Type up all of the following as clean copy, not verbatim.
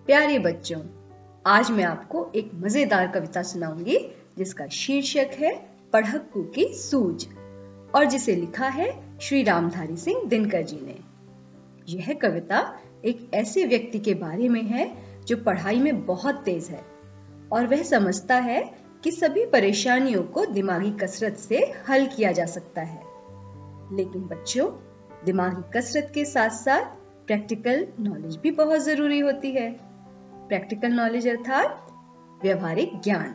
प्यारे बच्चों, आज मैं आपको एक मजेदार कविता सुनाऊंगी जिसका शीर्षक है पढ़क्कू की सूझ और जिसे लिखा है श्री रामधारी सिंह दिनकर जी ने। यह कविता एक ऐसे व्यक्ति के बारे में है जो पढ़ाई में बहुत तेज है और वह समझता है कि सभी परेशानियों को दिमागी कसरत से हल किया जा सकता है। लेकिन बच्चों, दिमागी कसरत के साथ साथ प्रैक्टिकल नॉलेज भी बहुत जरूरी होती है। प्रैक्टिकल नॉलेज अर्थात व्यवहारिक ज्ञान,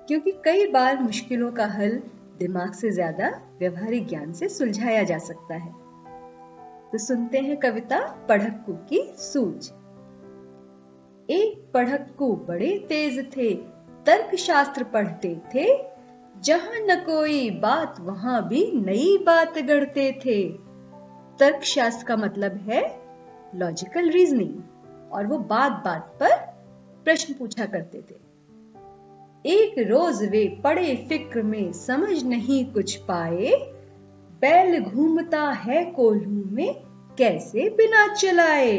क्योंकि कई बार मुश्किलों का हल दिमाग से ज्यादा व्यवहारिक ज्ञान से सुलझाया जा सकता है। तो सुनते हैं कविता पढ़क्कू की सूझ। एक पढ़क्कू बड़े तेज थे, तर्क शास्त्र पढ़ते थे, जहां न कोई बात वहां भी नई बात गढ़ते थे। तर्क शास्त्र का मतलब है लॉजिकल रीजनिंग, और वो बात बात पर प्रश्न पूछा करते थे। एक रोज वे पड़े फिक्र में, समझ नहीं कुछ पाए, बैल घूमता है कोल्हू में, कैसे बिना चलाए।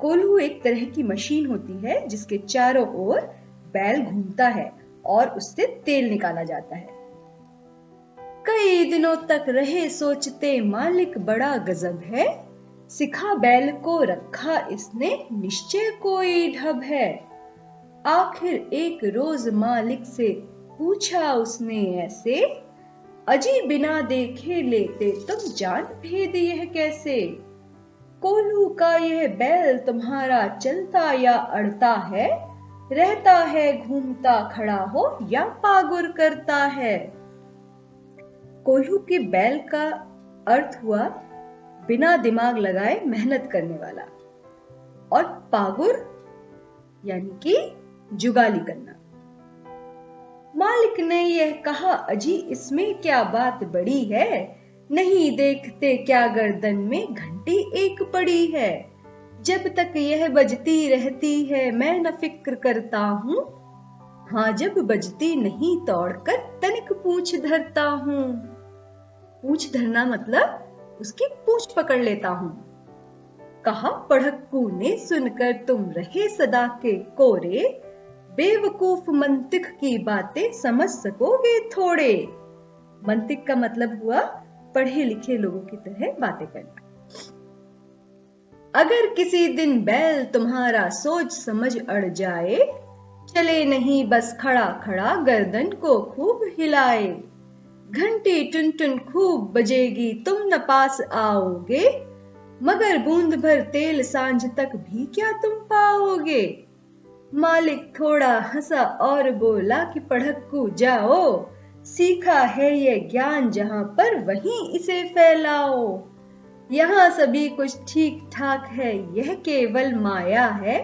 कोल्हू एक तरह की मशीन होती है जिसके चारों ओर बैल घूमता है और उससे तेल निकाला जाता है। कई दिनों तक रहे सोचते, मालिक बड़ा गजब है, सिखा बैल को रखा इसने, निश्चय कोई ढब है। आखिर एक रोज मालिक से पूछा उसने ऐसे, अजी बिना देखे लेते तुम जान भेद यह कैसे। कोल्हू का यह बैल तुम्हारा चलता या अड़ता है, रहता है घूमता खड़ा हो या पागुर करता है। कोल्हू के बैल का अर्थ हुआ बिना दिमाग लगाए मेहनत करने वाला, और पागुर यानी कि जुगाली करना। मालिक ने यह कहा, अजी इसमें क्या बात बड़ी है, नहीं देखते क्या गर्दन में घंटी एक पड़ी है। जब तक यह बजती रहती है मैं न फिक्र करता हूँ, हाँ जब बजती नहीं तोड़कर तनिक पूंछ धरता हूँ। पूंछ धरना मतलब उसकी पूंछ पकड़ लेता हूँ। कहा पढ़क्कू ने सुनकर तुम रहे सदा के कोरे, बेवकूफ मंतिक की बातें समझ सकोगे थोड़े। मंतिक का मतलब हुआ पढ़े लिखे लोगों की तरह बातें करना। अगर किसी दिन बैल तुम्हारा सोच समझ अड़ जाए, चले नहीं बस खड़ा खड़ा गर्दन को खूब हिलाए। घंटी टुन टुन खूब बजेगी तुम न पास आओगे, मगर बूंद भर तेल सांझ तक भी क्या तुम पाओगे। मालिक थोड़ा हंसा और बोला कि पढ़क्कू जाओ, सीखा है ये ज्ञान जहां पर वहीं इसे फैलाओ। यहाँ सभी कुछ ठीक ठाक है, यह केवल माया है,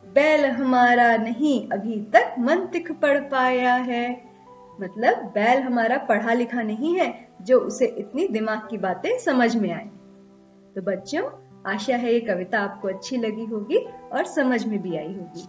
बैल हमारा नहीं अभी तक मंतिक पढ़ पाया है। मतलब बैल हमारा पढ़ा लिखा नहीं है जो उसे इतनी दिमाग की बातें समझ में आए। तो बच्चों, आशा है ये कविता आपको अच्छी लगी होगी और समझ में भी आई होगी।